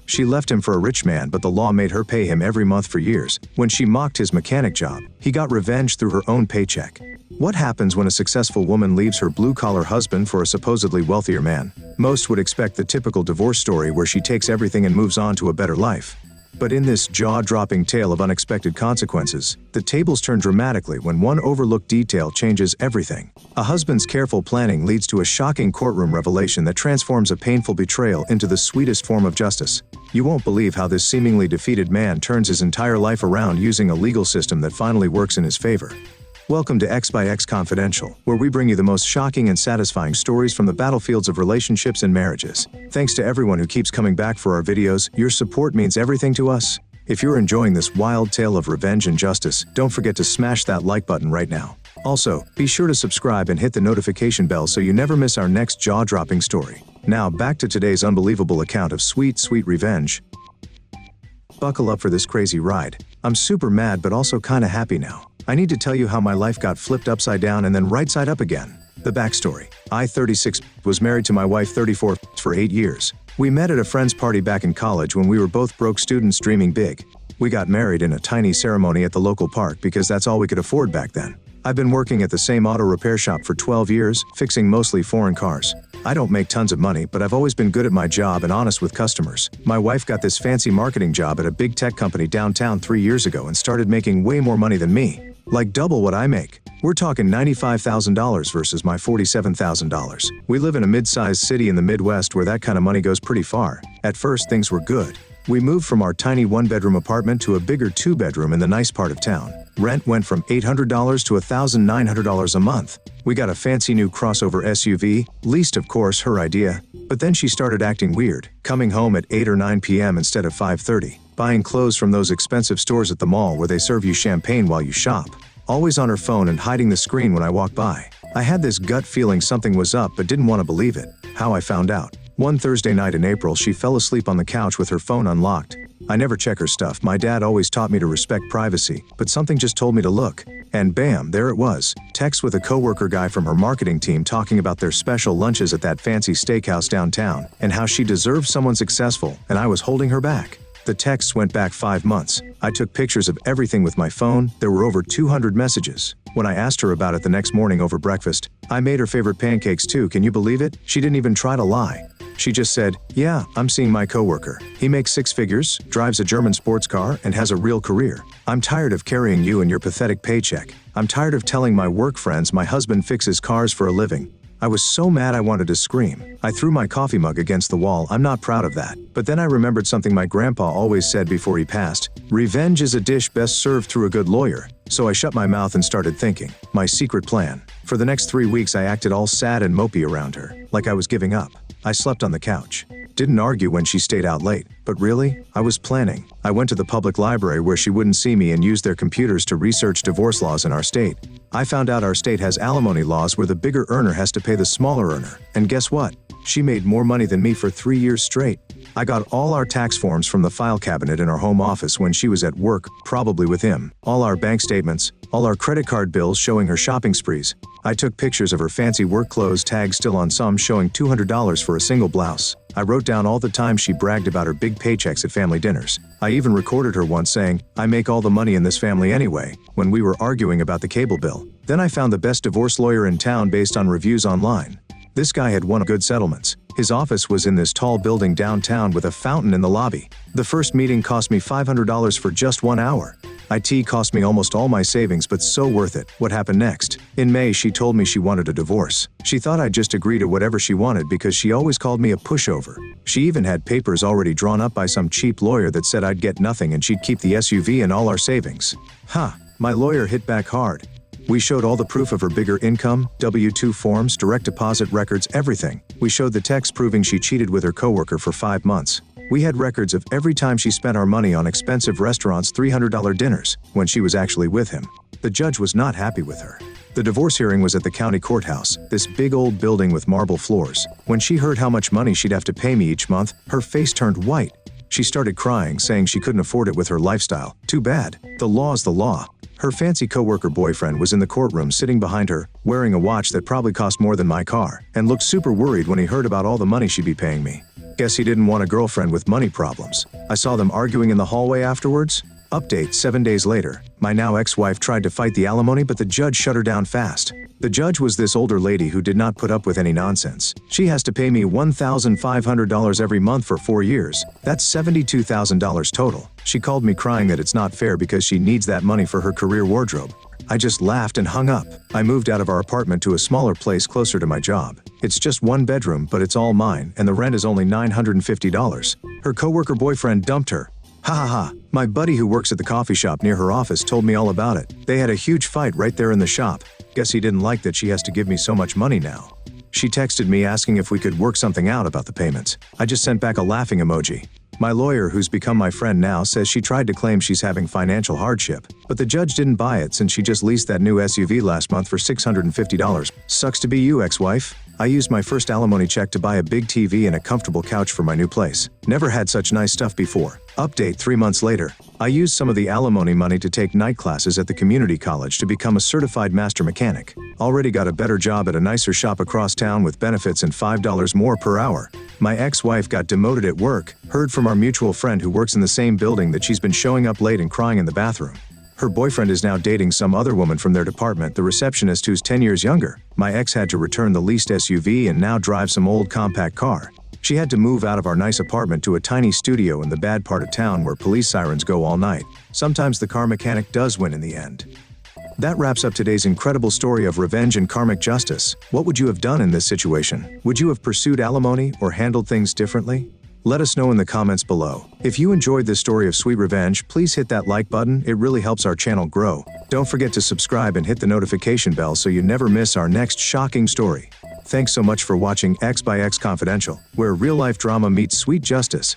She left him for a rich man, but the law made her pay him every month for years. When she mocked his mechanic job, he got revenge through her own paycheck. What happens when a successful woman leaves her blue-collar husband for a supposedly wealthier man? Most would expect the typical divorce story where she takes everything and moves on to a better life. But in this jaw-dropping tale of unexpected consequences, the tables turn dramatically when one overlooked detail changes everything. A husband's careful planning leads to a shocking courtroom revelation that transforms a painful betrayal into the sweetest form of justice. You won't believe how this seemingly defeated man turns his entire life around using a legal system that finally works in his favor. Welcome to X by X Confidential, where we bring you the most shocking and satisfying stories from the battlefields of relationships and marriages. Thanks to everyone who keeps coming back for our videos. Your support means everything to us. If you're enjoying this wild tale of revenge and justice, don't forget to smash that like button right now. Also, be sure to subscribe and hit the notification bell so you never miss our next jaw-dropping story. Now back to today's unbelievable account of sweet, sweet revenge. Buckle up for this crazy ride. I'm super mad but also kinda happy now. I need to tell you how my life got flipped upside down and then right side up again. The backstory. I, 36, was married to my wife, 34, for 8 years. We met at a friend's party back in college when we were both broke students dreaming big. We got married in a tiny ceremony at the local park because that's all we could afford back then. I've been working at the same auto repair shop for 12 years, fixing mostly foreign cars. I don't make tons of money, but I've always been good at my job and honest with customers. My wife got this fancy marketing job at a big tech company downtown 3 years ago and started making way more money than me. Like double what I make. We're talking $95,000 versus my $47,000. We live in a mid-sized city in the Midwest where that kind of money goes pretty far. At first, things were good. We moved from our tiny one-bedroom apartment to a bigger two-bedroom in the nice part of town. Rent went from $800 to $1,900 a month. We got a fancy new crossover SUV, leased of course her idea. But then she started acting weird, coming home at 8 or 9 p.m. instead of 5:30, buying clothes from those expensive stores at the mall where they serve you champagne while you shop, always on her phone and hiding the screen when I walk by. I had this gut feeling something was up but didn't want to believe it. How I found out. One Thursday night in April, she fell asleep on the couch with her phone unlocked. I never check her stuff. My dad always taught me to respect privacy, but something just told me to look. And bam, there it was. Text with a coworker guy from her marketing team talking about their special lunches at that fancy steakhouse downtown, and how she deserved someone successful, and I was holding her back. The texts went back 5 months. I took pictures of everything with my phone. There were over 200 messages. When I asked her about it the next morning over breakfast, I made her favorite pancakes too. Can you believe it? She didn't even try to lie. She just said, "Yeah, I'm seeing my coworker. He makes 6 figures, drives a German sports car, and has a real career. I'm tired of carrying you and your pathetic paycheck. I'm tired of telling my work friends my husband fixes cars for a living." I was so mad I wanted to scream. I threw my coffee mug against the wall. I'm not proud of that. But then I remembered something my grandpa always said before he passed. Revenge is a dish best served through a good lawyer. So I shut my mouth and started thinking. My secret plan. For the next 3 weeks I acted all sad and mopey around her, like I was giving up. I slept on the couch. Didn't argue when she stayed out late. But really, I was planning. I went to the public library where she wouldn't see me and used their computers to research divorce laws in our state. I found out our state has alimony laws where the bigger earner has to pay the smaller earner. And guess what? She made more money than me for 3 years straight. I got all our tax forms from the file cabinet in our home office when she was at work, probably with him. All our bank statements, all our credit card bills showing her shopping sprees. I took pictures of her fancy work clothes, tags still on some showing $200 for a single blouse. I wrote down all the time she bragged about her big paychecks at family dinners. I even recorded her once saying, "I make all the money in this family anyway," when we were arguing about the cable bill. Then I found the best divorce lawyer in town based on reviews online. This guy had won good settlements. His office was in this tall building downtown with a fountain in the lobby. The first meeting cost me $500 for just 1 hour. IT cost me almost all my savings, but so worth it. What happened next? In May, she told me she wanted a divorce. She thought I'd just agree to whatever she wanted because she always called me a pushover. She even had papers already drawn up by some cheap lawyer that said I'd get nothing and she'd keep the SUV and all our savings. My lawyer hit back hard. We showed all the proof of her bigger income, W-2 forms, direct deposit records, everything. We showed the text proving she cheated with her coworker for 5 months. We had records of every time she spent our money on expensive restaurants, $300 dinners, when she was actually with him. The judge was not happy with her. The divorce hearing was at the county courthouse, this big old building with marble floors. When she heard how much money she'd have to pay me each month, her face turned white. She started crying, saying she couldn't afford it with her lifestyle. Too bad. The law's the law. Her fancy coworker boyfriend was in the courtroom sitting behind her, wearing a watch that probably cost more than my car, and looked super worried when he heard about all the money she'd be paying me. Guess he didn't want a girlfriend with money problems. I saw them arguing in the hallway afterwards. Update 7 days later. My now ex-wife tried to fight the alimony, but the judge shut her down fast. The judge was this older lady who did not put up with any nonsense. She has to pay me $1,500 every month for 4 years. That's $72,000 total. She called me crying that it's not fair because she needs that money for her career wardrobe. I just laughed and hung up. I moved out of our apartment to a smaller place closer to my job. It's just 1 bedroom, but it's all mine, and the rent is only $950. Her coworker boyfriend dumped her. Ha ha ha. My buddy who works at the coffee shop near her office told me all about it. They had a huge fight right there in the shop. Guess he didn't like that she has to give me so much money now. She texted me asking if we could work something out about the payments. I just sent back a laughing emoji. My lawyer, who's become my friend now, says she tried to claim she's having financial hardship, but the judge didn't buy it since she just leased that new SUV last month for $650. Sucks to be you, ex-wife. I used my first alimony check to buy a big TV and a comfortable couch for my new place. Never had such nice stuff before. Update 3 months later. I used some of the alimony money to take night classes at the community college to become a certified master mechanic. Already got a better job at a nicer shop across town with benefits and $5 more per hour. My ex-wife got demoted at work. Heard from our mutual friend who works in the same building that she's been showing up late and crying in the bathroom. Her boyfriend is now dating some other woman from their department, the receptionist who's 10 years younger. My ex had to return the leased SUV and now drive some old compact car. She had to move out of our nice apartment to a tiny studio in the bad part of town where police sirens go all night. Sometimes the car mechanic does win in the end. That wraps up today's incredible story of revenge and karmic justice. What would you have done in this situation? Would you have pursued alimony or handled things differently? Let us know in the comments below. If you enjoyed this story of sweet revenge, please hit that like button. It really helps our channel grow. Don't forget to subscribe and hit the notification bell so you never miss our next shocking story. Thanks so much for watching X by X Confidential, where real-life drama meets sweet justice.